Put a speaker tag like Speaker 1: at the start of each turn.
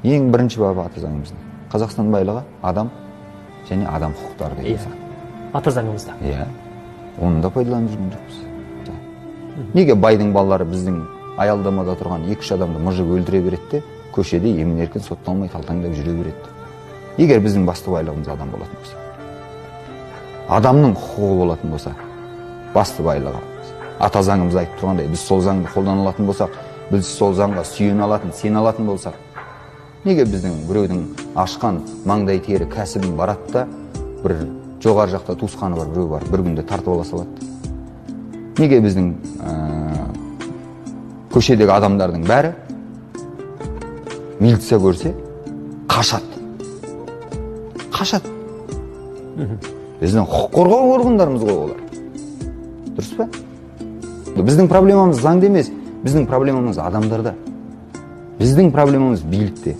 Speaker 1: ең бірінші бабы ата заңымыздың. Қазақстан байлығы адам және адам құқықтары деген сияқты.
Speaker 2: Ата заңымызда.
Speaker 1: Иә. Оны да пайдаланып жүрген жоқпыз. Неге байдың балалары біздің аялдамада тұрған 2-3 адамды мыжып өлтіре береді де, көшеде емін-еркін сотталмай талтаңдап жүре береді? Егер біздің басты байлығымыз адам болатын болса, адамның құқығы болатын болса, басты байлығы, ата заңымыз айтып тұрғандай, біз сол заңды қолдана алатын болсақ, біз сол заңға сүйене алатын, сене алатын болсақ, неге біздің біреудің ашқан маңдай тері кәсібін барады да, бір жоғары жақта туысқаны бар біреу бар, бір күнде тартып ала салады? Неге біздің көшедегі адамдардың бәрі милиция көрсе қашады? Қашады. Біздің құқық қорғау органдарымыз ғой олар. Дұрыс па? Біздің проблемамыз заңда емес, біздің проблемамыз адамдарда. Біздің проблемамыз билікте.